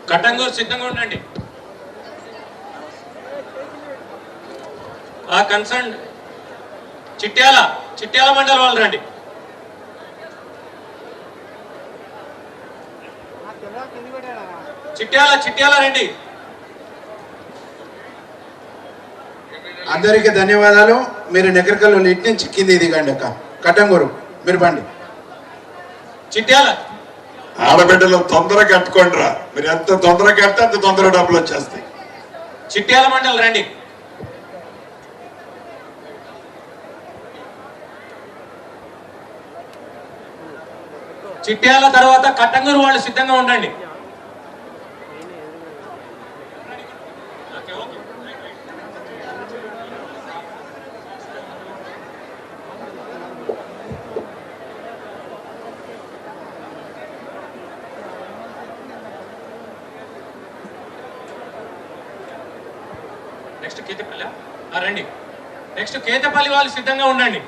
కట్టంగూరు సిద్ధంగా ఉండండి. ఆ కన్సర్న్ చిట్యాల మండలి వాళ్ళు రండి. చిట్యాల రండి. అందరికీ ధన్యవాదాలు. మీరు నెగరికల్లో ఇటు నుంచి కింది దిగండి. అక్క కట్టంగూరు మీరు బండి. చిట్యాల ఆడబిడ్డలు తొందరగా కట్టుకోండి రా. మీరు ఎంత తొందరగా కడితే అంత తొందరగా డబ్బులు వచ్చేస్తాయి. చిట్యాల మండలి రండి. చిట్యాల తర్వాత కట్టంగూరు వాళ్ళు సిద్ధంగా ఉండండి. నెక్స్ట్ కేతపల్లి రండి. నెక్స్ట్ కేతపల్లి వాళ్ళు సిద్ధంగా ఉండండి.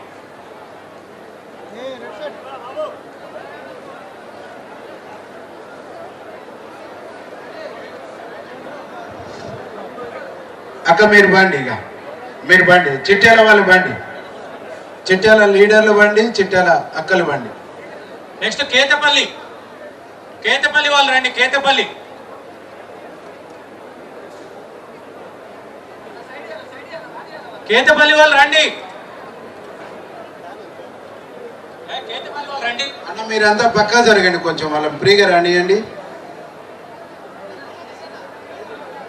అక్క మీరు బండి. ఇక మీరు బండి. చిట్యాల వాళ్ళు బండి. చిట్యాల లీడర్లు బండి. చిట్యాల అక్కలు బండి. నెక్స్ట్ కేతపల్లి వాళ్ళు రండి. కేతపల్లి వాళ్ళు రండి. అన్న మీరంతా పక్కా జరగండి. కొంచెం వాళ్ళ ఫ్రీగా రానియండి.